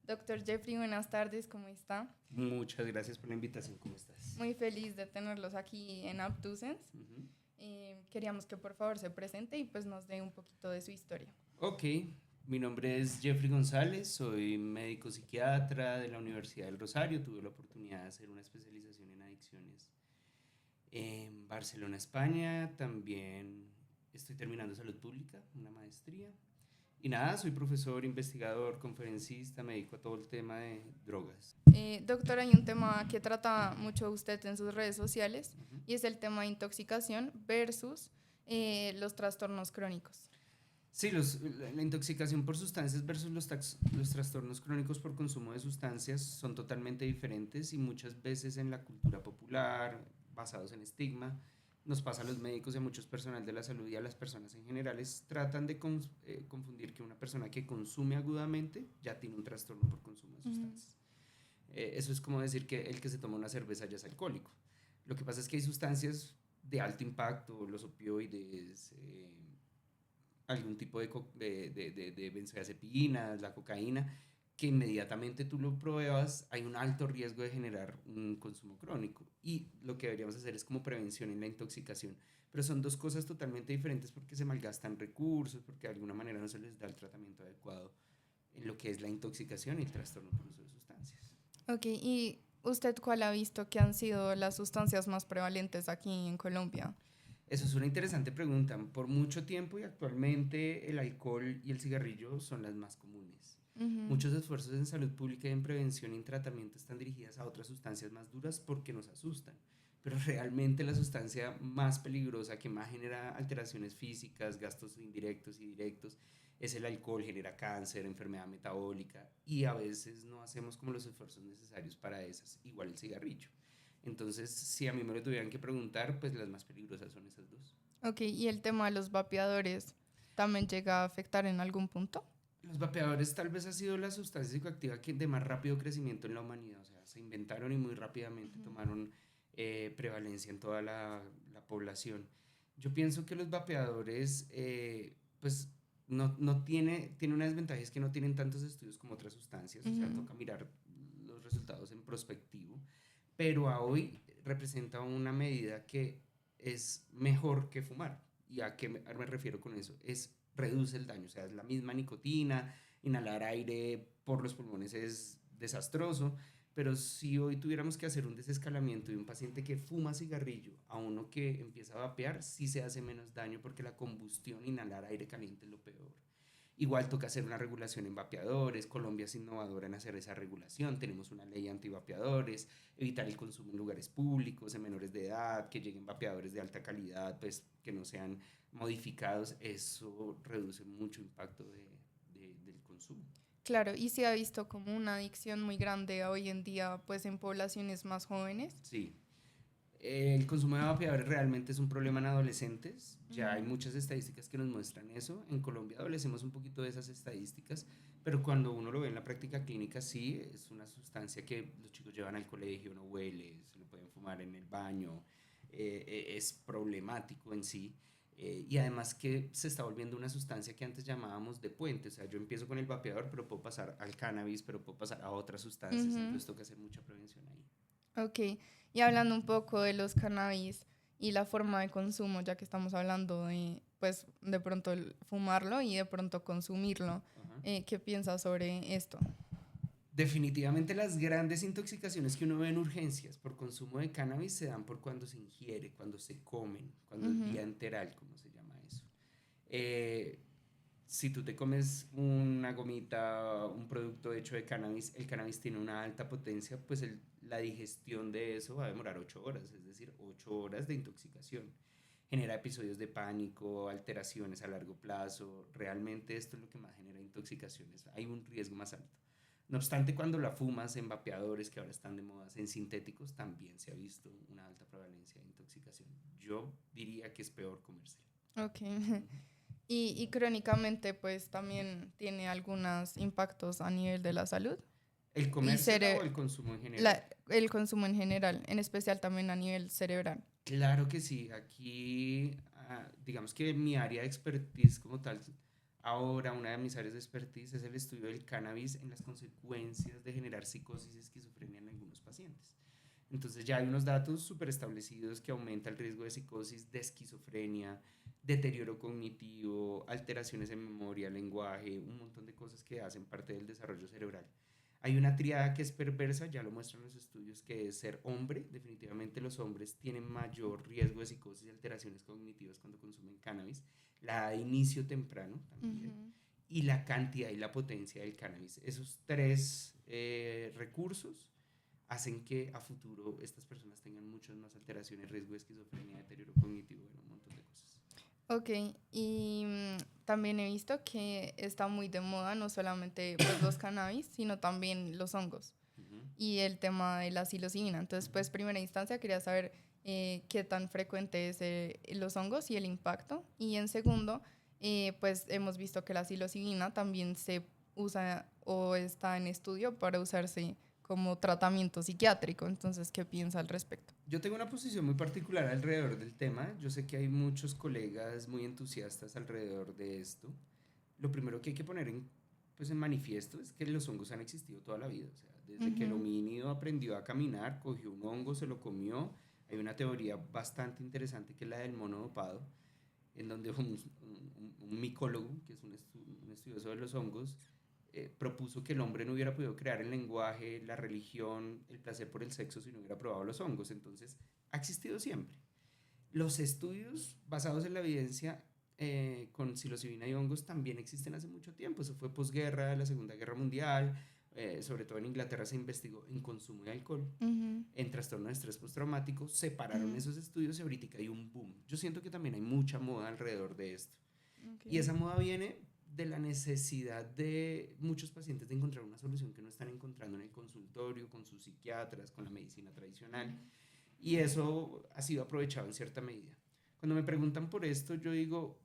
Doctor Jeffrey, buenas tardes, ¿cómo está? Muchas gracias por la invitación, ¿cómo estás? Muy feliz de tenerlos aquí en Aptusens. Ujú. Queríamos que por favor se presente y pues nos dé un poquito de su historia. Ok, mi nombre es Jeffrey González, soy médico psiquiatra de la Universidad del Rosario. Tuve la oportunidad de hacer una especialización en adicciones en Barcelona, España. También estoy terminando salud pública, una maestría. Y nada, soy profesor, investigador, conferencista, me dedico a todo el tema de drogas. Doctor, hay un tema que trata mucho usted en sus redes sociales Ujú. y es el tema de intoxicación versus los trastornos crónicos. Sí, la intoxicación por sustancias versus los trastornos crónicos por consumo de sustancias son totalmente diferentes y muchas veces en la cultura popular, basados en estigma, nos pasa a los médicos y a muchos personal de la salud y a las personas en general, tratan de confundir que una persona que consume agudamente ya tiene un trastorno por consumo de Ujú. sustancias. Eso es como decir que el que se toma una cerveza ya es alcohólico. Lo que pasa es que hay sustancias de alto impacto, los opioides, algún tipo de benzodiazepinas, la cocaína, que inmediatamente tú lo pruebas, hay un alto riesgo de generar un consumo crónico. Y lo que deberíamos hacer es como prevención en la intoxicación. Pero son dos cosas totalmente diferentes porque se malgastan recursos, porque de alguna manera no se les da el tratamiento adecuado en lo que es la intoxicación y el trastorno por uso de sustancias. Ok, ¿y usted cuál ha visto que han sido las sustancias más prevalentes aquí en Colombia? Eso es una interesante pregunta. Por mucho tiempo y actualmente el alcohol y el cigarrillo son las más comunes. Ujú. Muchos esfuerzos en salud pública y en prevención y en tratamiento están dirigidas a otras sustancias más duras porque nos asustan. Pero realmente la sustancia más peligrosa que más genera alteraciones físicas, gastos indirectos y directos, es el alcohol. Genera cáncer, enfermedad metabólica y a veces no hacemos como los esfuerzos necesarios para esas, igual el cigarrillo. Entonces, si a mí me lo tuvieran que preguntar, pues las más peligrosas son esas dos. Ok, ¿y el tema de los vapeadores también llega a afectar en algún punto? Los vapeadores tal vez ha sido la sustancia psicoactiva que de más rápido crecimiento en la humanidad. O sea, se inventaron y muy rápidamente Ujú. tomaron prevalencia en toda la población. Yo pienso que los vapeadores, pues, no tiene una desventaja, es que no tienen tantos estudios como otras sustancias. O sea, Ujú. toca mirar los resultados en prospectivo. Pero a hoy representa una medida que es mejor que fumar. ¿Y a qué me refiero con eso? Es reduce el daño, o sea, es la misma nicotina, inhalar aire por los pulmones es desastroso, pero si hoy tuviéramos que hacer un desescalamiento de un paciente que fuma cigarrillo a uno que empieza a vapear, sí se hace menos daño porque la combustión, inhalar aire caliente es lo peor. Igual toca hacer una regulación en vapeadores. Colombia es innovadora en hacer esa regulación. Tenemos una ley antivapeadores, evitar el consumo en lugares públicos, en menores de edad, que lleguen vapeadores de alta calidad, pues que no sean modificados. Eso reduce mucho impacto del consumo. Claro, y se ha visto como una adicción muy grande hoy en día, pues en poblaciones más jóvenes. Sí, el consumo de vapeadores realmente es un problema en adolescentes. Ya hay Ujú. muchas estadísticas que nos muestran eso. En Colombia adolecemos un poquito de esas estadísticas, pero cuando uno lo ve en la práctica clínica, sí, es una sustancia que los chicos llevan al colegio, no huele, se lo pueden fumar en el baño, es problemático en sí. Y además que se está volviendo una sustancia que antes llamábamos de puente. O sea, yo empiezo con el vapeador, pero puedo pasar al cannabis, pero puedo pasar a otras sustancias. Ujú. Entonces toca hacer mucha prevención ahí. Ok, y hablando un poco de los cannabis y la forma de consumo, ya que estamos hablando de, pues, de pronto el fumarlo y de pronto consumirlo, Ajá. ¿qué piensas sobre esto? Definitivamente las grandes intoxicaciones que uno ve en urgencias por consumo de cannabis se dan por cuando se ingiere, cuando se comen, cuando es Ujú. vía enteral, como se llama eso. Eh, si tú te comes una gomita, un producto hecho de cannabis, el cannabis tiene una alta potencia, pues la digestión de eso va a demorar 8 horas, es decir, 8 horas de intoxicación. Genera episodios de pánico, alteraciones a largo plazo. Realmente esto es lo que más genera intoxicaciones. Hay un riesgo más alto. No obstante, cuando la fumas en vapeadores que ahora están de moda, en sintéticos, también se ha visto una alta prevalencia de intoxicación. Yo diría que es peor comérsela. Ok. Ujú. Y crónicamente, pues también tiene algunos impactos a nivel de la salud ¿El y comérsela o el consumo en general? el consumo en general, en especial también a nivel cerebral. Claro que sí. Aquí, digamos que mi área de expertise como tal Ahora, una de mis áreas de expertise es el estudio del cannabis en las consecuencias de generar psicosis y esquizofrenia en algunos pacientes. Entonces ya hay unos datos súper establecidos que aumenta el riesgo de psicosis, de esquizofrenia, deterioro cognitivo, alteraciones en memoria, lenguaje, un montón de cosas que hacen parte del desarrollo cerebral. Hay una triada que es perversa, ya lo muestran los estudios, que es ser hombre. Definitivamente los hombres tienen mayor riesgo de psicosis y alteraciones cognitivas cuando consumen cannabis. La edad de inicio temprano también. Ujú. Y la cantidad y la potencia del cannabis. Esos tres recursos hacen que a futuro estas personas tengan muchas más alteraciones, riesgo de esquizofrenia, deterioro cognitivo, bueno, un montón de cosas. Ok, y también he visto que está muy de moda no solamente pues, los cannabis, sino también los hongos Ujú. y el tema de la psilocibina. Entonces, pues, primera instancia quería saber qué tan frecuente es los hongos y el impacto. Y en segundo, pues, hemos visto que la psilocibina también se usa o está en estudio para usarse como tratamiento psiquiátrico. Entonces, ¿qué piensa al respecto? Yo tengo una posición muy particular alrededor del tema. Yo sé que hay muchos colegas muy entusiastas alrededor de esto. Lo primero que hay que poner pues en manifiesto es que los hongos han existido toda la vida. O sea, desde que el Ujú, homínido aprendió a caminar, cogió un hongo, se lo comió. Hay una teoría bastante interesante que es la del mono dopado, en donde un micólogo, que es un estudioso de los hongos, propuso que el hombre no hubiera podido crear el lenguaje, la religión, el placer por el sexo si no hubiera probado los hongos. Entonces, ha existido siempre. Los estudios basados en la evidencia con psilocibina y hongos también existen hace mucho tiempo. Eso fue posguerra, la Segunda Guerra Mundial. Sobre todo en Inglaterra se investigó en consumo de alcohol, ujú, en trastorno de estrés postraumático. Separaron ujú. esos estudios y ahorita hay un boom. Yo siento que también hay mucha moda alrededor de esto. Y Okay. esa moda viene de la necesidad de muchos pacientes de encontrar una solución que no están encontrando en el consultorio, con sus psiquiatras, con la medicina tradicional. Ujú, Y eso ha sido aprovechado en cierta medida. Cuando me preguntan por esto, yo digo,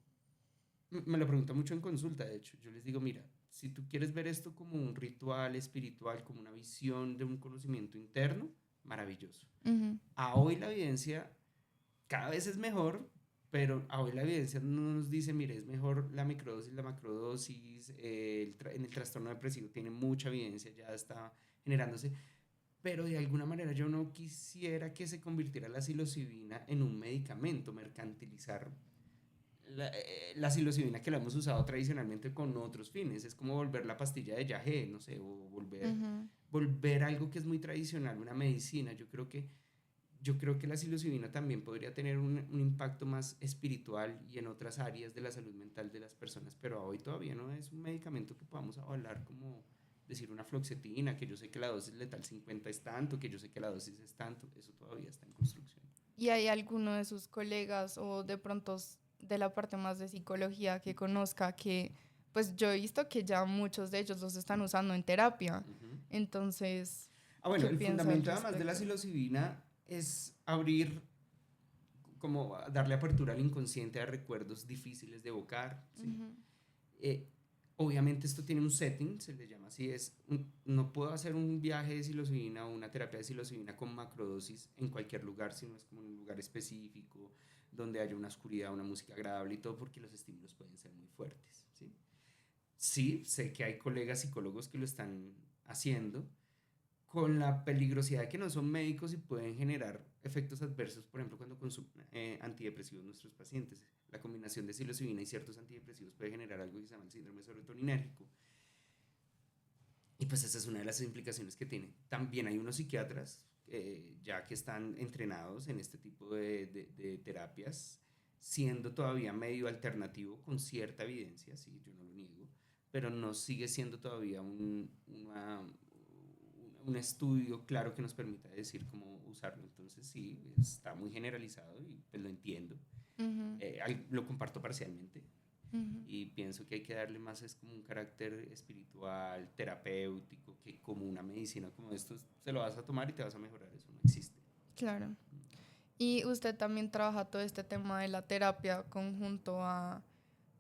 me lo preguntan mucho en consulta, de hecho, yo les digo, mira, si tú quieres ver esto como un ritual espiritual, como una visión de un conocimiento interno, maravilloso. ujú, A hoy la evidencia cada vez es mejor, pero hoy la evidencia no nos dice, mire, es mejor la microdosis, la macrodosis, en el trastorno depresivo tiene mucha evidencia, ya está generándose, pero de alguna manera yo no quisiera que se convirtiera la psilocibina en un medicamento, mercantilizar la psilocibina que la hemos usado tradicionalmente con otros fines, es como volver la pastilla de yagé, no sé, o ujú. volver algo que es muy tradicional, una medicina. Yo creo que la psilocibina también podría tener un impacto más espiritual y en otras áreas de la salud mental de las personas, pero hoy todavía no es un medicamento que podamos avalar como decir una fluoxetina, que yo sé que la dosis letal 50 es tanto, que yo sé que la dosis es tanto, eso todavía está en construcción. ¿Y hay alguno de sus colegas o de pronto de la parte más de psicología que conozca que, pues yo he visto que ya muchos de ellos los están usando en terapia? Ujú. Entonces, Bueno, ¿qué el piensa al fundamento además de la respecto? psilocibina es abrir, como darle apertura al inconsciente a recuerdos difíciles de evocar, ¿sí? Ujú, Eh, Obviamente esto tiene un setting, se le llama así, no puedo hacer un viaje de psilocibina o una terapia de psilocibina con macrodosis en cualquier lugar, sino es como en un lugar específico, donde haya una oscuridad, una música agradable y todo, porque los estímulos pueden ser muy fuertes, ¿sí? Sí, sé que hay colegas psicólogos que lo están haciendo, con la peligrosidad de que no son médicos y pueden generar efectos adversos, por ejemplo, cuando consumen antidepresivos nuestros pacientes. La combinación de psilocibina y ciertos antidepresivos puede generar algo que se llama el síndrome serotoninérgico. Y pues esa es una de las implicaciones que tiene. También hay unos psiquiatras ya que están entrenados en este tipo de terapias, siendo todavía medio alternativo con cierta evidencia, sí, yo no lo niego, pero no sigue siendo todavía un estudio claro que nos permita decir cómo usarlo. Entonces sí, está muy generalizado y pues lo entiendo. ujú, Lo comparto parcialmente ujú. y pienso que hay que darle más es como un carácter espiritual, terapéutico, que como una medicina como esto se lo vas a tomar y te vas a mejorar, eso no existe. Claro. ¿Y usted también trabaja todo este tema de la terapia conjunto a,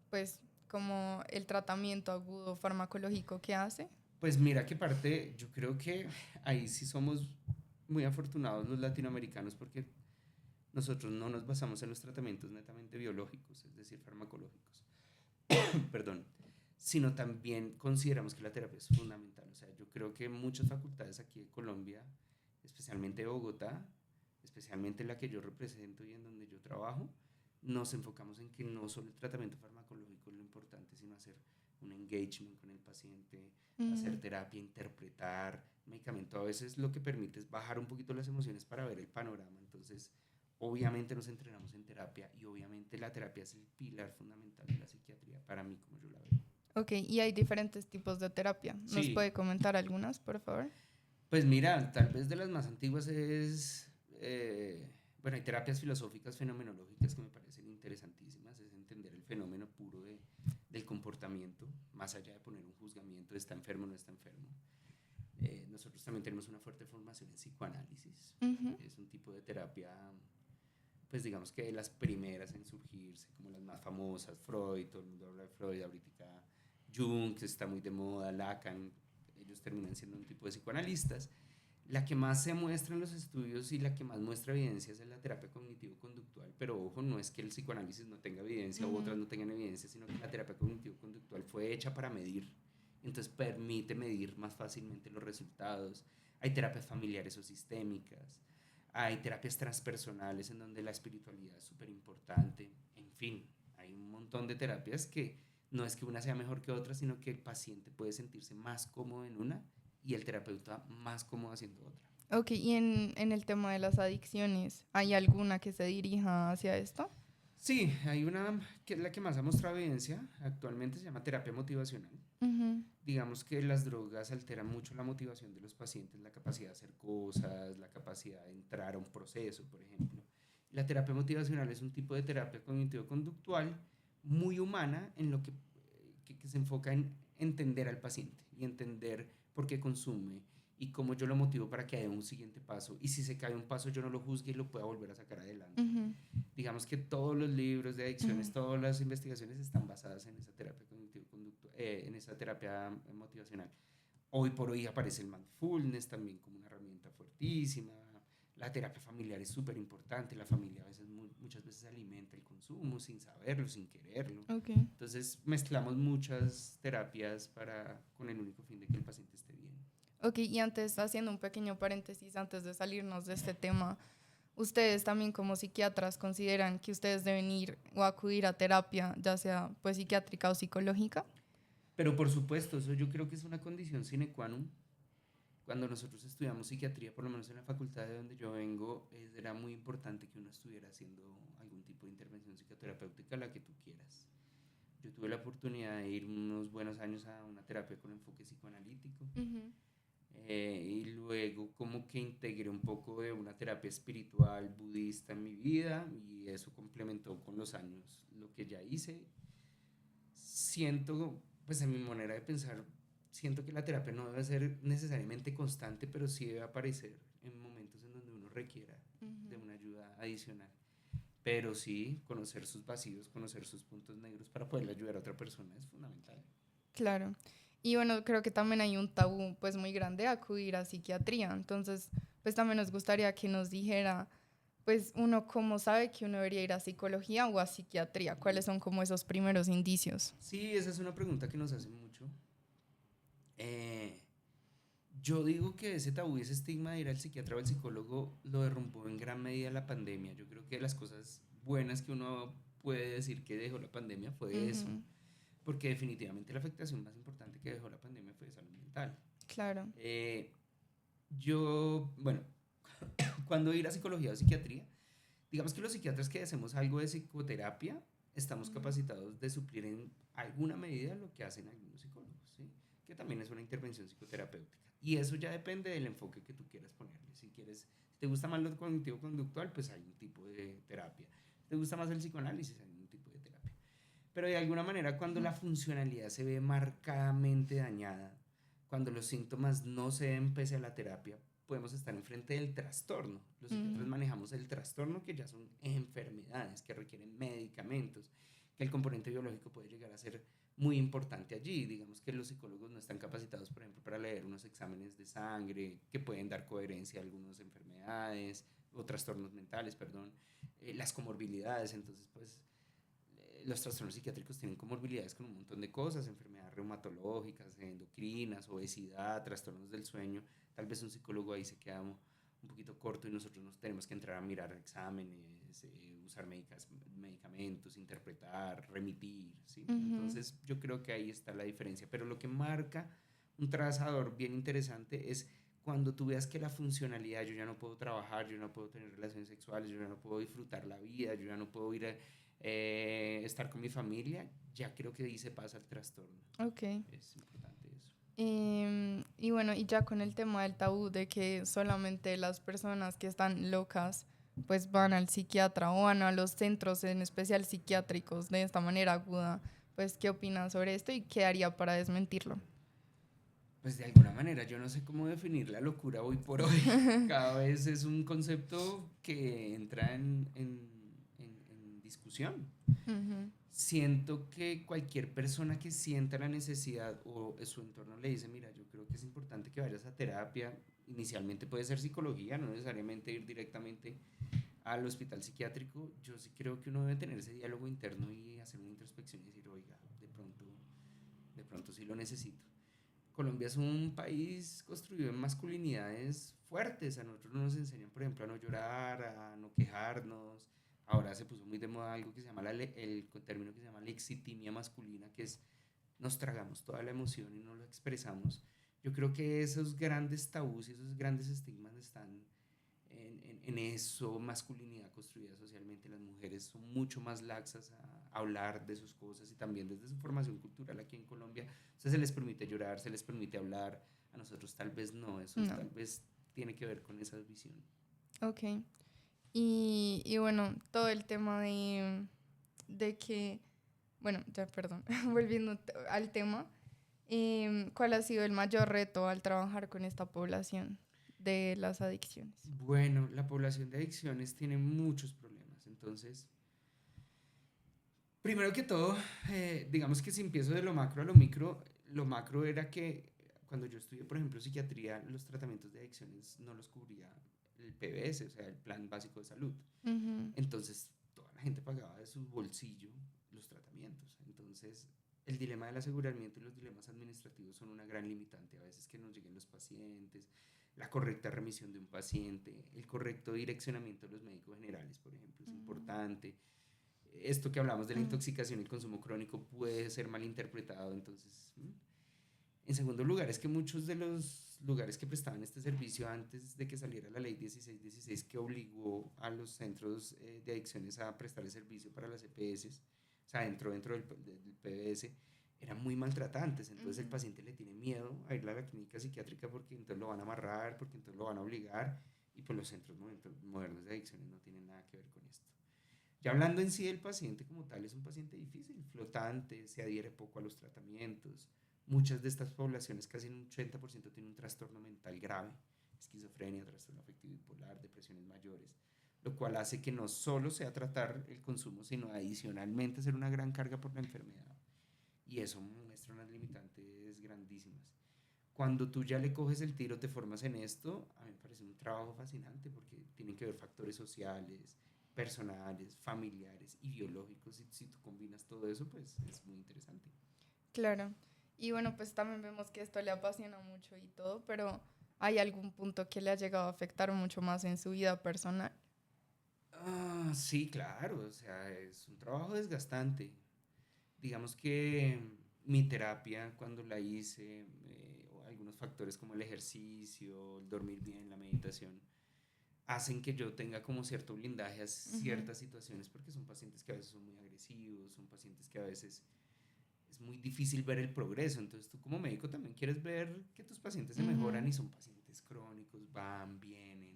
pues, como el tratamiento agudo farmacológico que hace? Pues mira que parte, yo creo que ahí sí somos muy afortunados los latinoamericanos porque nosotros no nos basamos en los tratamientos netamente biológicos, es decir, farmacológicos. Perdón. sino también consideramos que la terapia es fundamental. O sea, yo creo que muchas facultades aquí de Colombia, especialmente de Bogotá, especialmente la que yo represento y en donde yo trabajo, nos enfocamos en que no solo el tratamiento farmacológico es lo importante, sino hacer un engagement con el paciente, hacer terapia, interpretar. El medicamento a veces lo que permite es bajar un poquito las emociones para ver el panorama. Entonces, obviamente nos entrenamos en terapia y obviamente la terapia es el pilar fundamental de la psiquiatría para mí, como yo la veo. Ok, y hay diferentes tipos de terapia. ¿Nos Sí, puede comentar algunas, por favor? pues mira, tal vez de las más antiguas es, bueno, hay terapias filosóficas fenomenológicas que me parecen interesantísimas, es entender el fenómeno puro del comportamiento, más allá de poner un juzgamiento de está enfermo o no está enfermo. Nosotros también tenemos una fuerte formación en psicoanálisis, Ujú. es un tipo de terapia, pues digamos que de las primeras en surgirse, como las más famosas, Freud, todo el mundo habla de Freud, ahorita Jung, que está muy de moda, Lacan, ellos terminan siendo un tipo de psicoanalistas. La que más se muestra en los estudios y la que más muestra evidencias es la terapia cognitivo-conductual, pero ojo, no es que el psicoanálisis no tenga evidencia u otras Ujú. no tengan evidencia, sino que la terapia cognitivo-conductual fue hecha para medir, entonces permite medir más fácilmente los resultados. Hay terapias familiares o sistémicas, hay terapias transpersonales en donde la espiritualidad es súper importante, en fin, hay un montón de terapias que no es que una sea mejor que otra, sino que el paciente puede sentirse más cómodo en una y el terapeuta más cómodo haciendo otra. Ok, y en el tema de las adicciones, ¿hay alguna que se dirija hacia esto? Sí, hay una que es la que más ha mostrado evidencia, actualmente se llama terapia motivacional. Ujú. Digamos que las drogas alteran mucho la motivación de los pacientes, la capacidad de hacer cosas, la capacidad de entrar a un proceso, por ejemplo. La terapia motivacional es un tipo de terapia cognitivo-conductual muy humana en lo que se enfoca en entender al paciente y entender por qué consume y cómo yo lo motivo para que haya un siguiente paso. Y si se cae un paso, yo no lo juzgue y lo pueda volver a sacar adelante. Ujú. Digamos que todos los libros de adicciones, Ujú. todas las investigaciones están basadas en esa terapia en esa terapia motivacional. Hoy por hoy aparece el mindfulness también como una herramienta fuertísima. La terapia familiar es súper importante. La familia a veces, muchas veces alimenta el consumo sin saberlo, sin quererlo. Ok. Entonces mezclamos muchas terapias con el único fin de que el paciente esté bien. Ok, y antes, haciendo un pequeño paréntesis, antes de salirnos de este tema, ¿ustedes también como psiquiatras consideran que ustedes deben ir o acudir a terapia, ya sea pues psiquiátrica o psicológica? Pero por supuesto, eso yo creo que es una condición sine qua non. Cuando nosotros estudiamos psiquiatría, por lo menos en la facultad de donde yo vengo, era muy importante que uno estuviera haciendo algún tipo de intervención psicoterapéutica, la que tú quieras. Yo tuve la oportunidad de ir unos buenos años a una terapia con enfoque psicoanalítico Ujú. y luego como que integré un poco de una terapia espiritual budista en mi vida y eso complementó con los años lo que ya hice. Siento, pues en mi manera de pensar, siento que la terapia no debe ser necesariamente constante, pero sí debe aparecer en momentos en donde uno requiera de Ujú. una ayuda adicional. Pero sí, conocer sus vacíos, conocer sus puntos negros para poder ayudar a otra persona es fundamental. Claro. Y bueno, creo que también hay un tabú pues muy grande a acudir a psiquiatría. Entonces, pues también nos gustaría que nos dijera, pues uno cómo sabe que uno debería ir a psicología o a psiquiatría. ¿Cuáles son como esos primeros indicios? Sí, esa es una pregunta que nos hacen mucho. Eh, yo digo que ese tabú y ese estigma de ir al psiquiatra o al psicólogo lo derrumbó en gran medida la pandemia. Yo creo que las cosas buenas que uno puede decir que dejó la pandemia fue eso, Ujú. porque definitivamente la afectación más importante que dejó la pandemia fue de salud mental. Claro. Eh, bueno, cuando ir a psicología o psiquiatría, digamos que los psiquiatras que hacemos algo de psicoterapia, estamos Ujú. capacitados de suplir en alguna medida lo que hacen algunos psicólogos, ¿sí? Que también es una intervención psicoterapéutica. Y eso ya depende del enfoque que tú quieras ponerle. Si te gusta más lo cognitivo-conductual, pues hay un tipo de terapia. Si te gusta más el psicoanálisis, hay un tipo de terapia. Pero de alguna manera, cuando Ujú. la funcionalidad se ve marcadamente dañada, cuando los síntomas no se ven pese a la terapia, podemos estar enfrente del trastorno. Los psiquiatras Ujú. manejamos el trastorno, que ya son enfermedades que requieren medicamentos, que el componente biológico puede llegar a ser muy importante allí. Digamos que los psicólogos no están capacitados, por ejemplo, para leer unos exámenes de sangre que pueden dar coherencia a algunas enfermedades o trastornos mentales, perdón, las comorbilidades. Entonces, pues los trastornos psiquiátricos tienen comorbilidades con un montón de cosas, enfermedades reumatológicas, endocrinas, obesidad, trastornos del sueño. Tal vez un psicólogo ahí se queda un poquito corto y nosotros nos tenemos que entrar a mirar exámenes, usar medicamentos, interpretar, remitir, ¿sí? Ujú. Entonces yo creo que ahí está la diferencia. Pero lo que marca un trazador bien interesante es cuando tú veas que la funcionalidad, yo ya no puedo trabajar, yo no puedo tener relaciones sexuales, yo ya no puedo disfrutar la vida, yo ya no puedo ir a estar con mi familia, ya creo que ahí se pasa el trastorno. Ok. Es importante eso. Y bueno, y ya con el tema del tabú de que solamente las personas que están locas pues van al psiquiatra o van a los centros en especial psiquiátricos de esta manera aguda, pues ¿qué opinas sobre esto y qué haría para desmentirlo? Pues de alguna manera, yo no sé cómo definir la locura hoy por hoy. Cada vez es un concepto que entra en discusión. Ujú. Siento que cualquier persona que sienta la necesidad o su entorno le dice, mira, yo creo que es importante que vayas a terapia, inicialmente puede ser psicología, no necesariamente ir directamente al hospital psiquiátrico, yo sí creo que uno debe tener ese diálogo interno y hacer una introspección y decir, oiga, de pronto sí lo necesito. Colombia es un país construido en masculinidades fuertes. A nosotros nos enseñan, por ejemplo, a no llorar, a no quejarnos. Ahora se puso muy de moda algo que se llama el término que se llama lexitimia masculina, que es nos tragamos toda la emoción y no lo expresamos. Yo creo que esos grandes tabús y esos grandes estigmas están en eso, masculinidad construida socialmente. Las mujeres son mucho más laxas a hablar de sus cosas y también desde su formación cultural aquí en Colombia. O sea, se les permite llorar, se les permite hablar. A nosotros tal vez no, eso No, tal vez tiene que ver con esa visión. ok. Y bueno, todo el tema de que, bueno, ya perdón, volviendo al tema, ¿cuál ha sido el mayor reto al trabajar con esta población de las adicciones? Bueno, la población de adicciones tiene muchos problemas. Entonces, primero que todo, digamos que si empiezo de lo macro a lo macro era que cuando yo estudié, por ejemplo, psiquiatría, los tratamientos de adicciones no los cubría el PBS, o sea, el Plan Básico de Salud. Ujú. Entonces, toda la gente pagaba de su bolsillo los tratamientos. Entonces, el dilema del aseguramiento y los dilemas administrativos son una gran limitante. A veces que nos lleguen los pacientes, la correcta remisión de un paciente, el correcto direccionamiento de los médicos generales, por ejemplo, es importante. Esto que hablamos de la Mm. intoxicación y el consumo crónico puede ser malinterpretado. Entonces, en segundo lugar, es que muchos de los lugares que prestaban este servicio antes de que saliera la ley 1616 que obligó a los centros de adicciones a prestar el servicio para las EPS, o sea, dentro del PBS, eran muy maltratantes. Entonces el Ujú. paciente le tiene miedo a ir a la clínica psiquiátrica porque entonces lo van a amarrar, porque entonces lo van a obligar. Y pues los centros modernos de adicciones no tienen nada que ver con esto. Ya hablando en sí del paciente como tal, es un paciente difícil, flotante, se adhiere poco a los tratamientos. Muchas de estas poblaciones, casi un 80%, tienen un trastorno mental grave, esquizofrenia, trastorno afectivo bipolar, depresiones mayores, lo cual hace que no solo sea tratar el consumo, sino adicionalmente ser una gran carga por la enfermedad. Y eso muestra unas limitantes grandísimas. Cuando tú ya le coges el tiro, te formas en esto, a mí me parece un trabajo fascinante porque tienen que ver factores sociales, personales, familiares y biológicos. Y si tú combinas todo eso, pues es muy interesante. Claro. Y bueno, pues también vemos que esto le apasiona mucho y todo, pero ¿hay algún punto que le ha llegado a afectar mucho más en su vida personal? Sí, claro, o sea, es un trabajo desgastante. Digamos que mi terapia, cuando la hice, o algunos factores como el ejercicio, el dormir bien, la meditación, hacen que yo tenga como cierto blindaje a Ujú. ciertas situaciones porque son pacientes que a veces son muy agresivos, son pacientes que a veces es muy difícil ver el progreso. Entonces tú como médico también quieres ver que tus pacientes se mejoran Ujú. y son pacientes crónicos, van, vienen.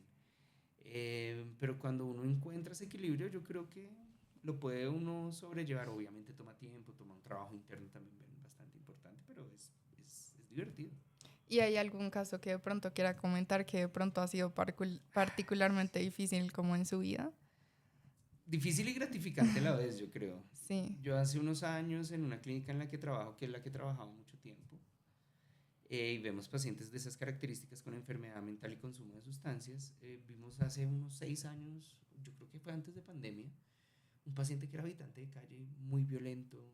Pero cuando uno encuentra ese equilibrio, yo creo que lo puede uno sobrellevar. Obviamente toma tiempo, toma un trabajo interno también bastante importante, pero es divertido. ¿Y hay algún caso que de pronto quiera comentar que de pronto ha sido particularmente difícil como en su vida? Difícil y gratificante a la vez, yo creo. Sí. Yo hace unos años en una clínica en la que trabajo, que es la que he trabajado mucho tiempo, y vemos pacientes de esas características con enfermedad mental y consumo de sustancias. Vimos hace unos 6 años, yo creo que fue antes de pandemia, un paciente que era habitante de calle, muy violento,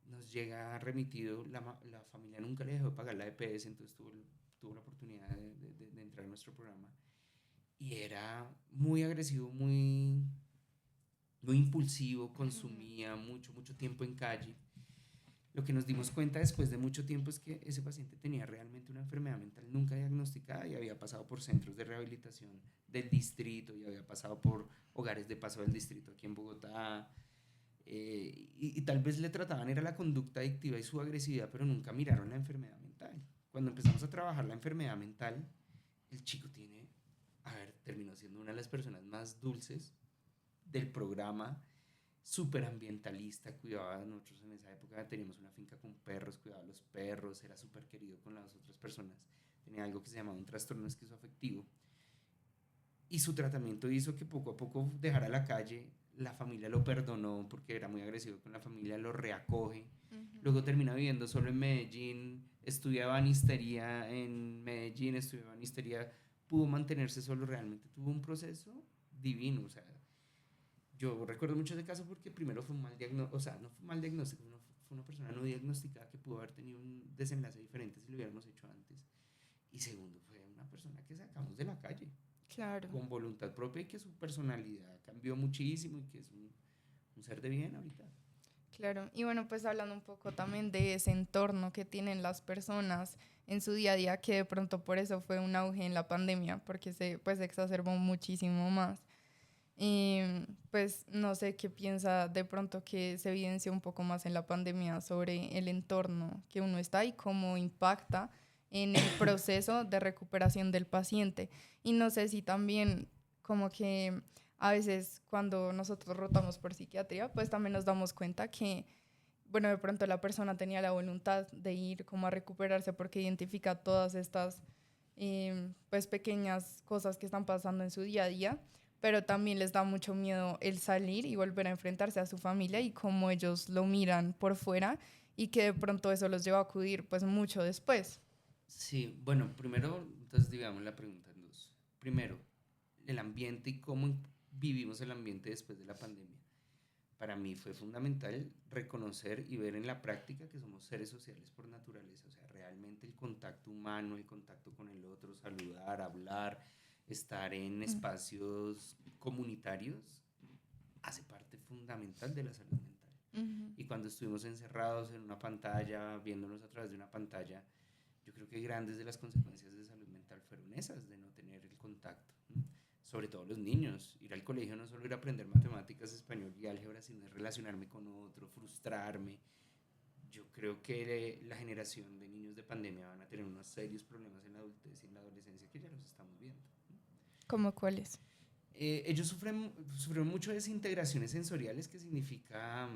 nos llega remitido, la familia nunca le dejó pagar la EPS, entonces tuvo la oportunidad de entrar a nuestro programa. Y era muy agresivo, muy impulsivo, consumía mucho tiempo en calle. Lo que nos dimos cuenta después de mucho tiempo es que ese paciente tenía realmente una enfermedad mental nunca diagnosticada y había pasado por centros de rehabilitación del distrito y había pasado por hogares de paso del distrito aquí en Bogotá. Y tal vez le trataban era la conducta adictiva y su agresividad, pero nunca miraron la enfermedad mental. Cuando empezamos a trabajar la enfermedad mental, el chico terminó siendo una de las personas más dulces del programa, súper ambientalista, cuidaba de nosotros en esa época, teníamos una finca con perros, cuidaba de los perros, era súper querido con las otras personas, tenía algo que se llamaba un trastorno esquizoafectivo y su tratamiento hizo que poco a poco dejara la calle, la familia lo perdonó porque era muy agresivo con la familia, lo reacoge, luego termina viviendo solo en Medellín, estudiaba banistería en Medellín, estudiaba banistería, pudo mantenerse solo, realmente tuvo un proceso divino, o sea, yo recuerdo mucho ese caso porque primero fue un mal diagnóstico, o sea, no fue un mal diagnóstico, fue una persona no diagnosticada que pudo haber tenido un desenlace diferente si lo hubiéramos hecho antes. Y segundo, fue una persona que sacamos de la calle, Claro. con voluntad propia y que su personalidad cambió muchísimo y que es un ser de bien ahorita. Claro, y bueno, pues hablando un poco también de ese entorno que tienen las personas en su día a día, que de pronto por eso fue un auge en la pandemia, porque se pues exacerbó muchísimo más. Pues no sé qué piensa de pronto que se evidencia un poco más en la pandemia sobre el entorno que uno está y cómo impacta en el proceso de recuperación del paciente. Y no sé si también como que a veces cuando nosotros rotamos por psiquiatría, pues también nos damos cuenta que, bueno, de pronto la persona tenía la voluntad de ir como a recuperarse porque identifica todas estas pues pequeñas cosas que están pasando en su día a día, pero también les da mucho miedo el salir y volver a enfrentarse a su familia y cómo ellos lo miran por fuera y que de pronto eso los lleva a acudir pues mucho después. Sí, bueno, primero, entonces digamos la pregunta en dos. Primero, el ambiente y cómo vivimos el ambiente después de la pandemia. Para mí fue fundamental reconocer y ver en la práctica que somos seres sociales por naturaleza, o sea, realmente el contacto humano, el contacto con el otro, saludar, hablar, estar en Mm. espacios comunitarios, hace parte fundamental de la salud mental. Ujú. Y cuando estuvimos encerrados en una pantalla, viéndonos a través de una pantalla, yo creo que grandes de las consecuencias de salud mental fueron esas, de no tener el contacto. Sobre todo los niños, ir al colegio no solo ir a aprender matemáticas, español y álgebra, sino es relacionarme con otro, frustrarme. Yo creo que la generación de niños de pandemia van a tener unos serios problemas en la adultez y en la adolescencia que ya los estamos viendo. ¿Cómo cuáles? Ellos sufren mucho de desintegraciones sensoriales, que significa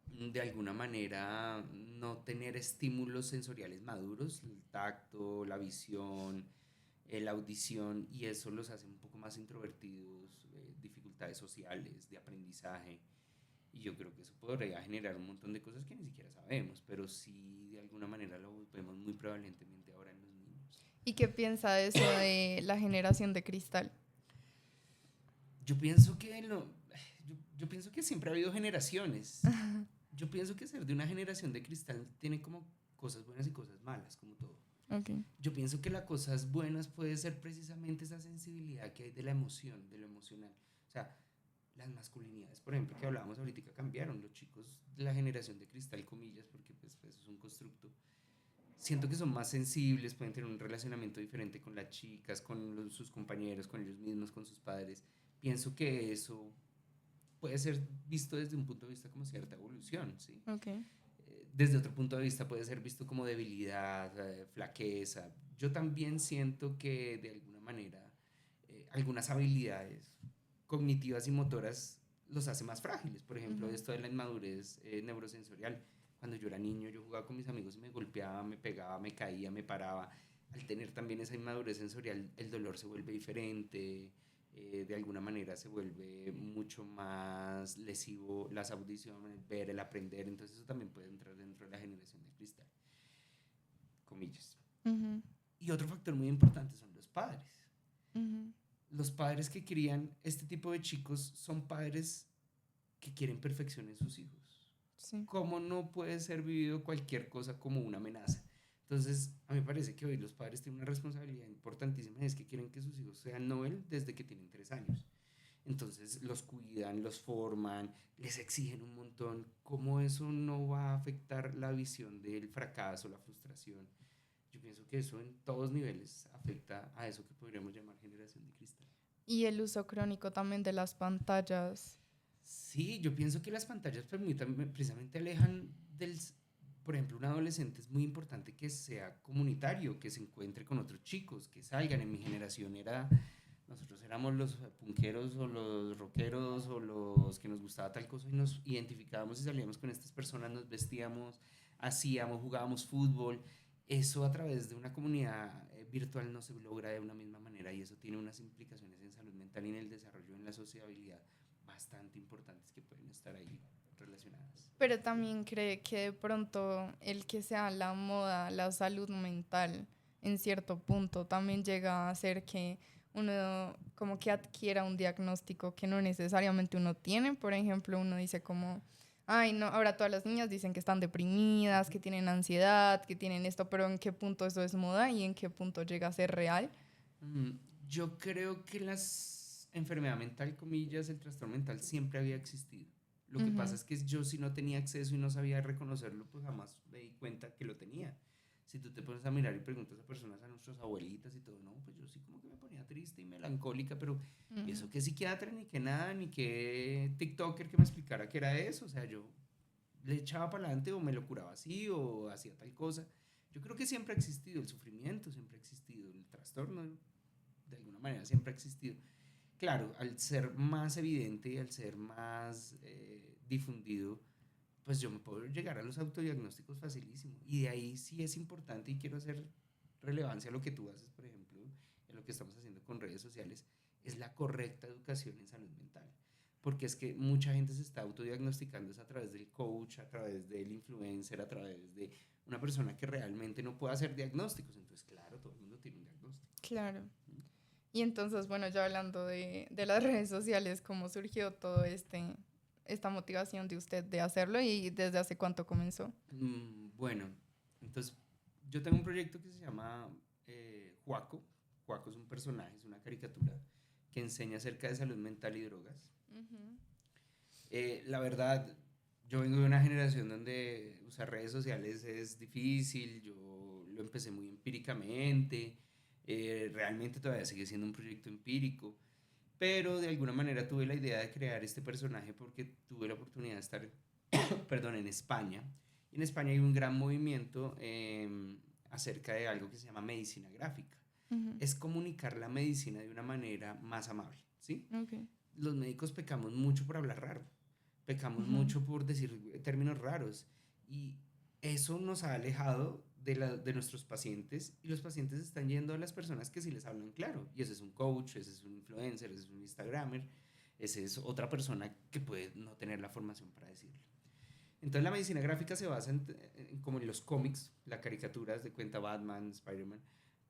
de alguna manera no tener estímulos sensoriales maduros, el tacto, la visión, la audición, y eso los hace un poco más introvertidos, dificultades sociales, de aprendizaje, y yo creo que eso podría generar un montón de cosas que ni siquiera sabemos, pero sí de alguna manera lo vemos muy prevalentemente ahora en los niños. ¿Y qué piensa de eso de la generación de cristal? Yo pienso que yo pienso que siempre ha habido generaciones. Yo pienso que ser de una generación de cristal tiene como cosas buenas y cosas malas, como todo. Okay. Yo pienso que las cosas buenas puede ser precisamente esa sensibilidad que hay de la emoción, de lo emocional. O sea, las masculinidades, por ejemplo, que hablábamos ahorita, cambiaron. Los chicos de la generación de cristal, comillas, porque pues eso es un constructo, siento que son más sensibles, pueden tener un relacionamiento diferente con las chicas, con sus compañeros, con ellos mismos, con sus padres. Pienso que eso puede ser visto desde un punto de vista como cierta evolución, ¿sí? Okay. Desde otro punto de vista puede ser visto como debilidad, flaqueza. Yo también siento que de alguna manera algunas habilidades cognitivas y motoras los hace más frágiles. Por ejemplo, Uh-huh. esto de la inmadurez neurosensorial. Cuando yo era niño, yo jugaba con mis amigos y me golpeaba, me pegaba, me caía, me paraba. Al tener también esa inmadurez sensorial, el dolor se vuelve diferente, de alguna manera se vuelve mucho más lesivo las audiciones, el ver, el aprender, entonces eso también puede entrar dentro de la generación de cristal, comillas. Uh-huh. Y otro factor muy importante son los padres. Uh-huh. Los padres que crían este tipo de chicos son padres que quieren perfección en sus hijos. Sí. ¿Cómo no puede ser vivido cualquier cosa como una amenaza? Entonces, a mí me parece que hoy los padres tienen una responsabilidad importantísima, y es que quieren que sus hijos sean Nobel desde que tienen 3 años. Entonces los cuidan, los forman, les exigen un montón. ¿Cómo eso no va a afectar la visión del fracaso, la frustración? Yo pienso que eso en todos niveles afecta a eso que podríamos llamar generación de cristal. Y el uso crónico también de las pantallas. Sí, yo pienso que las pantallas precisamente alejan por ejemplo, un adolescente es muy importante que sea comunitario, que se encuentre con otros chicos, que salgan. En mi generación nosotros éramos los punqueros o los rockeros o los que nos gustaba tal cosa y nos identificábamos y salíamos con estas personas, nos vestíamos, hacíamos, jugábamos fútbol. Eso a través de una comunidad virtual no se logra de una misma manera, y eso tiene unas implicaciones en salud mental y en el desarrollo, en la sociabilidad, bastante importantes que pueden estar ahí relacionadas. Pero también cree que de pronto el que sea la moda, la salud mental, en cierto punto, también llega a hacer que uno como que adquiera un diagnóstico que no necesariamente uno tiene. Por ejemplo, uno dice como, ay, no, ahora todas las niñas dicen que están deprimidas, que tienen ansiedad, que tienen esto, pero ¿en qué punto eso es moda y en qué punto llega a ser real? Mm, yo creo que la enfermedad mental, comillas, el trastorno mental siempre había existido. Lo que pasa Ujú. es que yo, si no tenía acceso y no sabía reconocerlo, pues jamás me di cuenta que lo tenía. Si tú te pones a mirar y preguntas a personas, a nuestras abuelitas y todo, no, pues yo sí como que me ponía triste y melancólica, pero y Ujú. eso que psiquiatra, ni que nada, ni que TikToker que me explicara que era eso. O sea, yo le echaba para adelante o me lo curaba así o hacía tal cosa. Yo creo que siempre ha existido el sufrimiento, siempre ha existido el trastorno, de alguna manera siempre ha existido. Claro, al ser más evidente y al ser más difundido, pues yo me puedo llegar a los autodiagnósticos facilísimo. Y de ahí sí es importante, y quiero hacer relevancia a lo que tú haces, por ejemplo, en lo que estamos haciendo con redes sociales, es la correcta educación en salud mental. Porque es que mucha gente se está autodiagnosticando a través del coach, a través del influencer, a través de una persona que realmente no puede hacer diagnósticos. Entonces, claro, todo el mundo tiene un diagnóstico. Claro. Y entonces, bueno, ya hablando de las redes sociales, ¿cómo surgió todo esta motivación de usted de hacerlo y desde hace cuánto comenzó? Bueno, entonces yo tengo un proyecto que se llama Juaco. Juaco es un personaje, es una caricatura que enseña acerca de salud mental y drogas. Ujú. La verdad, yo vengo de una generación donde usar redes sociales es difícil. Yo lo empecé muy empíricamente. Realmente todavía sigue siendo un proyecto empírico, pero de alguna manera tuve la idea de crear este personaje porque tuve la oportunidad de estar, perdón, en España. Y en España hay un gran movimiento acerca de algo que se llama medicina gráfica. Ujú. Es comunicar la medicina de una manera más amable, ¿sí? Ok. Los médicos pecamos mucho por hablar raro, pecamos Ujú. mucho por decir términos raros, y eso nos ha alejado de nuestros pacientes, y los pacientes están yendo a las personas que sí les hablan claro, y ese es un coach, ese es un influencer, ese es un instagramer, ese es otra persona que puede no tener la formación para decirlo. Entonces la medicina gráfica se basa como en los cómics, las caricaturas de cuenta Batman, Spider-Man,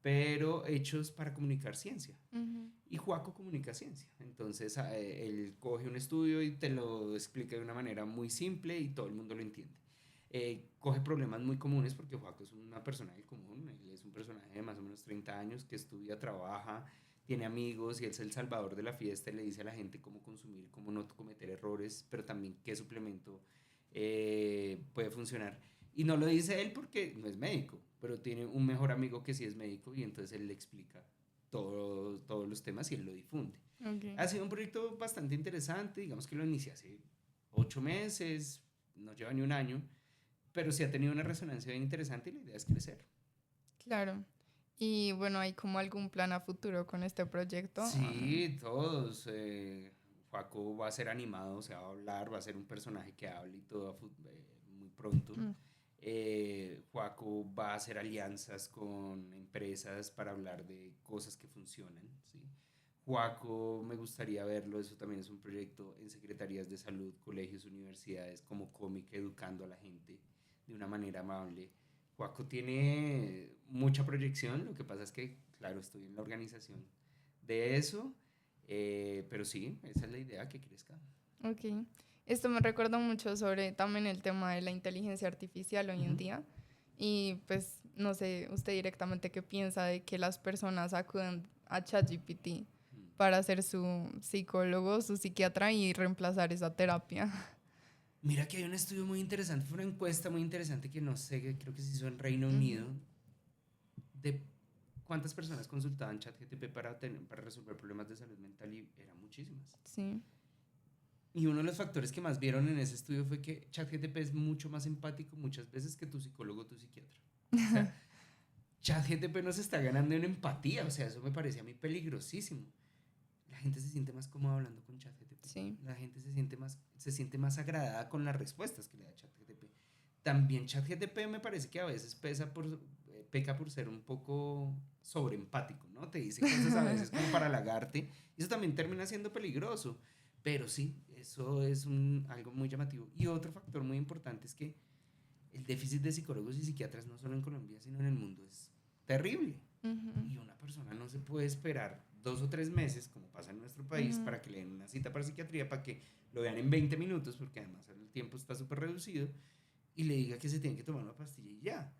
pero hechos para comunicar ciencia. Ujú. Y Juaco comunica ciencia. Entonces él coge un estudio y te lo explica de una manera muy simple y todo el mundo lo entiende. Coge problemas muy comunes porque Juaco es una persona del común. Él es un personaje de más o menos 30 años que estudia, trabaja, tiene amigos, y él es el salvador de la fiesta y le dice a la gente cómo consumir, cómo no cometer errores, pero también qué suplemento puede funcionar. Y no lo dice él porque no es médico, pero tiene un mejor amigo que sí es médico, y entonces él le explica todos los temas y él lo difunde. Ok. Ha sido un proyecto bastante interesante, digamos que lo inicié hace 8 meses, no lleva ni un año, pero sí ha tenido una resonancia bien interesante y la idea es crecer. Claro. Y bueno, ¿hay como algún plan a futuro con este proyecto? Sí, todos. Juaco va a ser animado, o sea, va a hablar, va a ser un personaje que hable y todo muy pronto. Mm. Juaco va a hacer alianzas con empresas para hablar de cosas que funcionan, ¿sí? Juaco, me gustaría verlo, eso también es un proyecto en secretarías de salud, colegios, universidades, como cómic, educando a la gente de una manera amable. Juaco tiene mucha proyección, lo que pasa es que, claro, estoy en la organización de eso, pero sí, esa es la idea, que crezca. Ok. Esto me recuerda mucho sobre también el tema de la inteligencia artificial hoy en Ujú. día. Y pues no sé, usted directamente qué piensa de que las personas acuden a ChatGPT Mm. para ser su psicólogo, su psiquiatra y reemplazar esa terapia. Mira que hay un estudio muy interesante, fue una encuesta muy interesante que no sé, que creo que se hizo en Reino Ujú. Unido, de cuántas personas consultaban ChatGPT para resolver problemas de salud mental y eran muchísimas. Sí. Y uno de los factores que más vieron en ese estudio fue que ChatGPT es mucho más empático muchas veces que tu psicólogo o tu psiquiatra. O sea, ChatGPT nos está ganando en empatía, o sea, eso me parece a mí peligrosísimo. La gente se siente más cómoda hablando con ChatGPT. Sí. La gente se siente más agradada con las respuestas que le da ChatGPT. También ChatGPT me parece que a veces peca por ser un poco sobreempático, ¿no? Te dice cosas a veces como para halagarte. Y eso también termina siendo peligroso. Pero sí, eso es algo muy llamativo. Y otro factor muy importante es que el déficit de psicólogos y psiquiatras, no solo en Colombia, sino en el mundo, es terrible. Ujú, Y una persona no se puede esperar 2 o 3 meses, como pasa en nuestro país, ujú. para que le den una cita para psiquiatría, para que lo vean en 20 minutos, porque además el tiempo está súper reducido, y le diga que se tiene que tomar una pastilla y ya.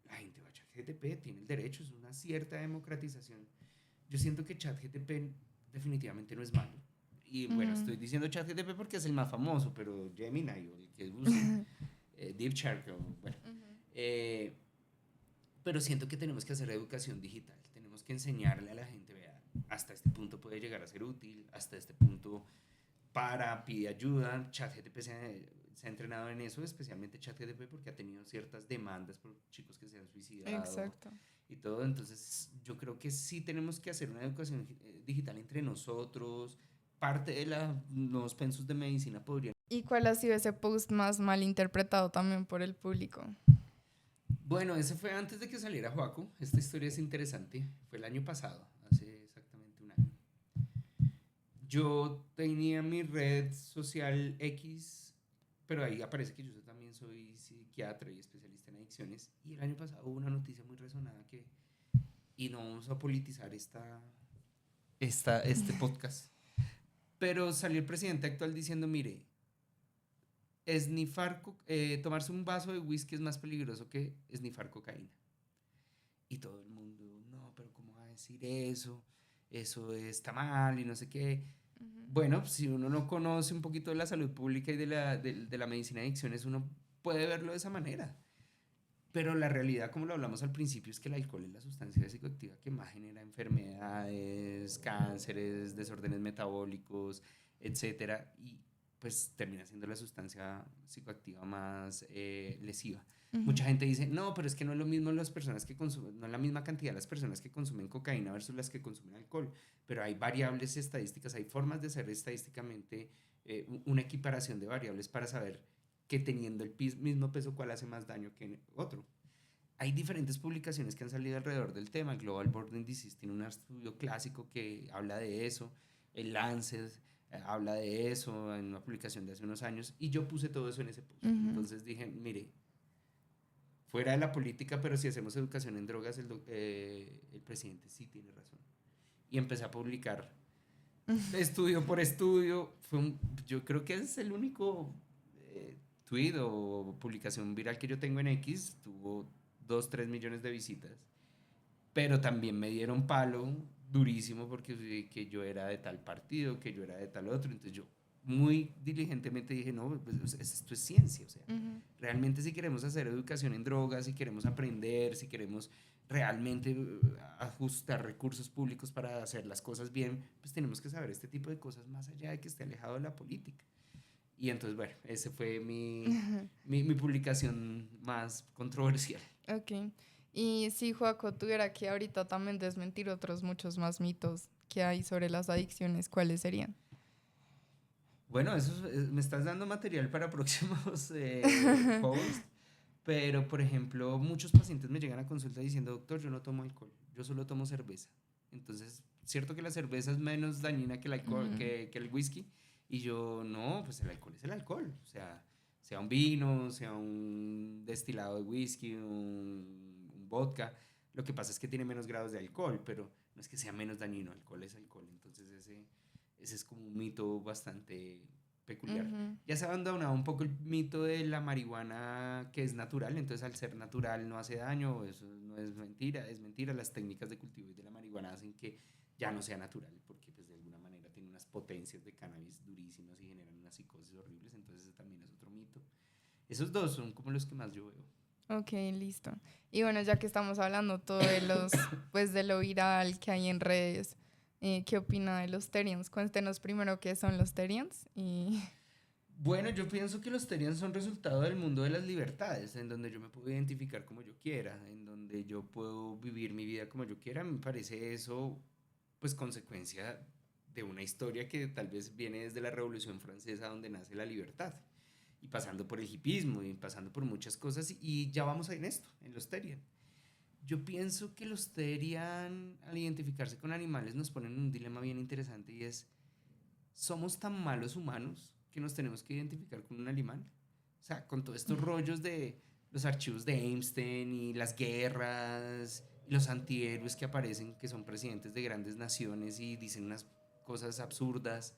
La gente va a ChatGPT, tiene el derecho, es una cierta democratización. Yo siento que ChatGPT definitivamente no es malo. Y bueno, Ujú. estoy diciendo ChatGPT porque es el más famoso, pero Gemini o el que usen, DeepShark, bueno. Ujú. Eh, pero siento que tenemos que hacer educación digital, tenemos que enseñarle a la gente, vea, hasta este punto puede llegar a ser útil, hasta este punto pide ayuda. ChatGPT se ha entrenado en eso, especialmente ChatGPT porque ha tenido ciertas demandas por chicos que se han suicidado Exacto. y todo. Entonces yo creo que sí tenemos que hacer una educación digital entre nosotros. Parte de los pensos de medicina podrían... ¿Y cuál ha sido ese post más mal interpretado también por el público? Bueno, ese fue antes de que saliera Joaco. Esta historia es interesante. Fue el año pasado, hace exactamente un año. Yo tenía mi red social X, pero ahí aparece que yo también soy psiquiatra y especialista en adicciones. Y el año pasado hubo una noticia muy resonada y no vamos a politizar este podcast, pero salió el presidente actual diciendo, mire, tomarse un vaso de whisky es más peligroso que esnifar cocaína. Y todo el mundo, no, pero ¿cómo va a decir eso? Eso está mal y no sé qué. Ujú. Bueno, si uno no conoce un poquito de la salud pública y de la medicina de adicciones, uno puede verlo de esa manera. Pero la realidad, como lo hablamos al principio, es que el alcohol es la sustancia psicoactiva que más genera enfermedades, cánceres, desórdenes metabólicos, etcétera, y pues termina siendo la sustancia psicoactiva más lesiva. Ujú. Mucha gente dice, no, pero es que no es lo mismo las personas que consumen, no es la misma cantidad las personas que consumen cocaína versus las que consumen alcohol, pero hay variables estadísticas, hay formas de hacer estadísticamente una equiparación de variables para saber que teniendo el mismo peso, cuál hace más daño que otro. Hay diferentes publicaciones que han salido alrededor del tema. El Global Burden Disease tiene un estudio clásico que habla de eso. El Lancet habla de eso en una publicación de hace unos años. Y yo puse todo eso en ese post. Ujú. Entonces dije, mire, fuera de la política, pero si hacemos educación en drogas, el presidente sí tiene razón. Y empecé a publicar estudio por estudio. Yo creo que es el único tweet o publicación viral que yo tengo en X. Tuvo 2, 3 millones de visitas. Pero también me dieron palo durísimo porque que yo era de tal partido, que yo era de tal otro. Entonces yo muy diligentemente dije, no, pues esto es ciencia. O sea, Ujú. realmente si queremos hacer educación en drogas, si queremos aprender, si queremos realmente ajustar recursos públicos para hacer las cosas bien, pues tenemos que saber este tipo de cosas más allá de que esté alejado de la política. Y entonces, bueno, ese fue mi publicación más controversial. Ok. Y si Joaco tuviera que ahorita también desmentir otros muchos más mitos que hay sobre las adicciones, ¿cuáles serían? Bueno, me estás dando material para próximos posts, pero por ejemplo, muchos pacientes me llegan a consulta diciendo, doctor, yo no tomo alcohol, yo solo tomo cerveza. Entonces, cierto que la cerveza es menos dañina que el alcohol, Ujú. que el whisky, y yo, no, pues el alcohol es el alcohol, o sea un vino, sea un destilado de whisky, un vodka, lo que pasa es que tiene menos grados de alcohol, pero no es que sea menos dañino, alcohol es alcohol, entonces ese es como un mito bastante peculiar. Ujú. Ya se ha abandonado un poco el mito de la marihuana que es natural, entonces al ser natural no hace daño, eso no es mentira, las técnicas de cultivo de la marihuana hacen que ya no sea natural, porque pues de alguna manera tiene unas potencias de cannabis durísimas y generan unas psicosis horribles, entonces ese también es otro mito. Esos dos son como los que más yo veo. Ok, listo. Y bueno, ya que estamos hablando todo de los, pues de lo viral que hay en redes, ¿qué opina de los Terians? Cuéntenos primero qué son los Terians y... Bueno, yo pienso que los Terians son resultado del mundo de las libertades, en donde yo me puedo identificar como yo quiera, en donde yo puedo vivir mi vida como yo quiera. Me parece eso, pues, consecuencia de una historia que tal vez viene desde la Revolución Francesa, donde nace la libertad, y pasando por el hipismo, y pasando por muchas cosas, y ya vamos en esto, en los Terian. Yo pienso que los Terian, al identificarse con animales, nos ponen en un dilema bien interesante, y es somos tan malos humanos que nos tenemos que identificar con un animal. O sea, con todos estos rollos de los archivos de Einstein y las guerras y los antihéroes que aparecen, que son presidentes de grandes naciones y dicen unas cosas absurdas.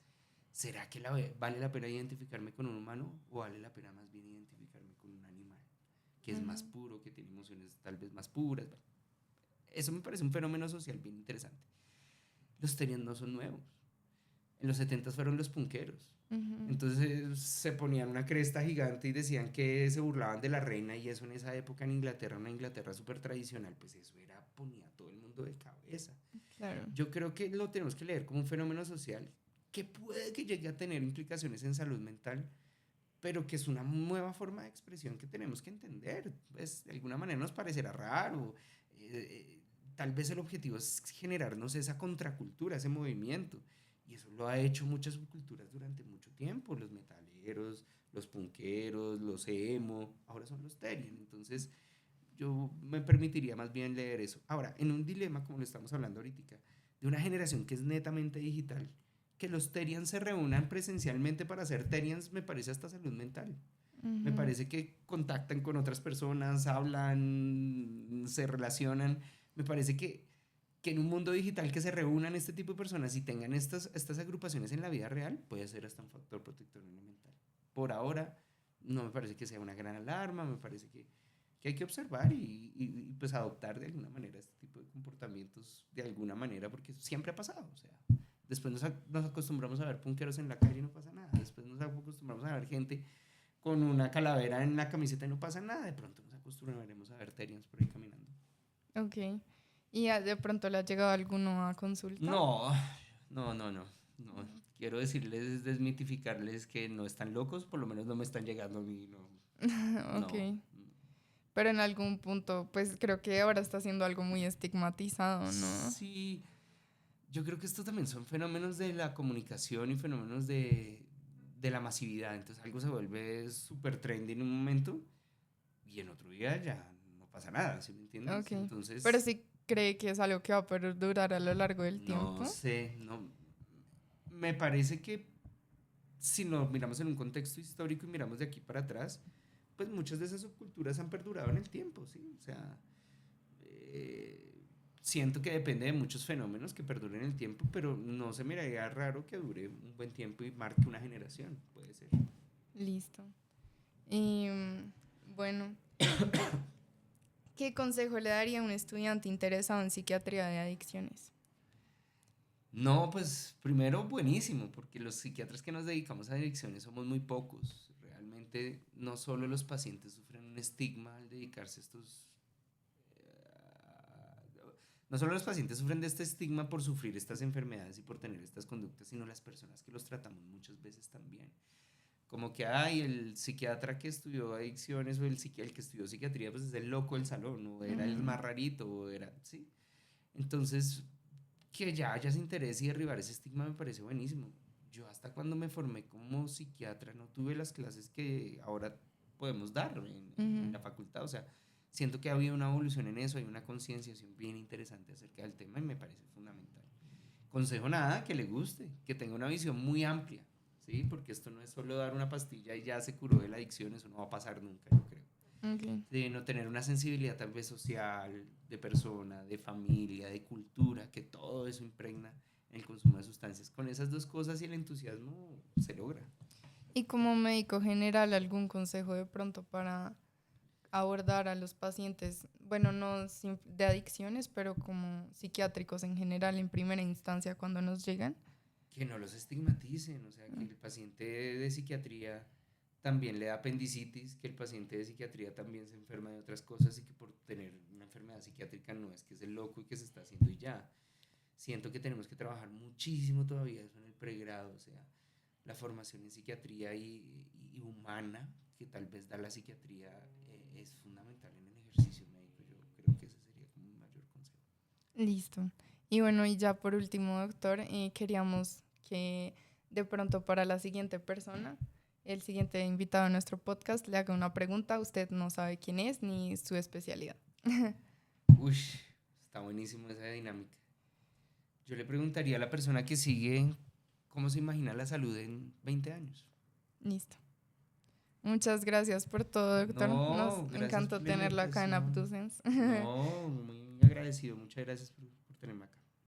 ¿Será que vale la pena identificarme con un humano o vale la pena más bien identificarme con un animal? Que es más Ujú, puro, que tiene emociones tal vez más puras. Bueno, eso me parece un fenómeno social bien interesante. Los terianos no son nuevos. En los 70 fueron los punqueros. ujú. Entonces se ponían una cresta gigante y decían que se burlaban de la reina y eso en esa época en Inglaterra, una Inglaterra súper tradicional, pues eso era, ponía a todo el mundo de cabeza. Claro. Yo creo que lo tenemos que leer como un fenómeno social que puede que llegue a tener implicaciones en salud mental, pero que es una nueva forma de expresión que tenemos que entender. Pues de alguna manera nos parecerá raro. Tal vez el objetivo es generarnos esa contracultura, ese movimiento. Y eso lo ha hecho muchas subculturas durante mucho tiempo. Los metaleros, los punqueros, los emo, ahora son los terian. Entonces yo me permitiría más bien leer eso. Ahora, en un dilema, como lo estamos hablando ahorita, de una generación que es netamente digital, que los Terians se reúnan presencialmente para hacer Terians me parece hasta salud mental. Me Ujú, parece que contactan con otras personas, hablan, se relacionan. Me parece que en un mundo digital que se reúnan este tipo de personas y tengan estas agrupaciones en la vida real puede ser hasta un factor protector elemental. Por ahora no me parece que sea una gran alarma, me parece que hay que observar y pues adoptar de alguna manera este tipo de comportamientos de alguna manera porque siempre ha pasado, o sea, después nos acostumbramos a ver punqueros en la calle y no pasa nada, después nos acostumbramos a ver gente con una calavera en la camiseta y no pasa nada, de pronto nos acostumbraremos a ver terians por ahí caminando. ok. ¿Y de pronto le ha llegado alguno a consulta? No, no. Quiero decirles, desmitificarles que no están locos, por lo menos no me están llegando a mí, no, Ok. no. Pero en algún punto, pues creo que ahora está siendo algo muy estigmatizado, ¿no? Sí, yo creo que estos también son fenómenos de la comunicación y fenómenos de la masividad, entonces algo se vuelve súper trendy en un momento y en otro día ya no pasa nada, ¿sí me entiendes? Ok. Pero Entonces, sí cree que es algo que va a perdurar a lo largo del no tiempo. sé, no, me parece que si nos miramos en un contexto histórico y miramos de aquí para atrás, pues muchas de esas subculturas han perdurado en el tiempo, ¿sí? O sea, siento que depende de muchos fenómenos que perduren en el tiempo, pero no se miraría raro que dure un buen tiempo y marque una generación, puede ser. Listo. Y bueno, ¿qué consejo le daría a un estudiante interesado en psiquiatría de adicciones? No, pues primero buenísimo, porque los psiquiatras que nos dedicamos a adicciones somos muy pocos. Realmente no solo los pacientes sufren un estigma al dedicarse a estos no solo los pacientes sufren de este estigma por sufrir estas enfermedades y por tener estas conductas, sino las personas que los tratamos muchas veces también. Como que, ay, el psiquiatra que estudió adicciones o el que estudió psiquiatría, pues es el loco del salón, o era el Ujú, más rarito, o era, ¿sí? Entonces, que ya haya ese interés y derribar ese estigma me parece buenísimo. Yo hasta cuando me formé como psiquiatra no tuve las clases que ahora podemos dar en ujú. la facultad. O sea, siento que ha habido una evolución en eso, hay una concienciación bien interesante acerca del tema y me parece fundamental. Consejo nada, que le guste, que tenga una visión muy amplia, ¿sí? Porque esto no es solo dar una pastilla y ya se curó de la adicción, eso no va a pasar nunca, yo creo. Ok. De no tener una sensibilidad tal vez social, de persona, de familia, de cultura, que todo eso impregna en el consumo de sustancias. Con esas dos cosas y el entusiasmo se logra. Y como médico general, ¿algún consejo de pronto para abordar a los pacientes, bueno, no de adicciones, pero como psiquiátricos en general en primera instancia cuando nos llegan? Que no los estigmaticen, o sea, que Mm. el paciente de psiquiatría también le da apendicitis, que el paciente de psiquiatría también se enferma de otras cosas y que por tener una enfermedad psiquiátrica no es que es el loco y que se está haciendo y ya. Siento que tenemos que trabajar muchísimo todavía eso en el pregrado, o sea, la formación en psiquiatría y humana que tal vez da la psiquiatría es fundamental en el ejercicio médico. Yo creo que ese sería como mi mayor consejo. Listo. Y bueno, y ya por último, doctor, queríamos que de pronto para la siguiente persona, el siguiente invitado a nuestro podcast, le haga una pregunta. Usted no sabe quién es ni su especialidad. Uy, está buenísimo esa dinámica. Yo le preguntaría a la persona que sigue cómo se imagina la salud en 20 años. Listo. Muchas gracias por todo, doctor. Nos No, gracias encantó por la tenerlo acá en invitación. Abducens. No, muy agradecido. Muchas gracias por tenerme acá.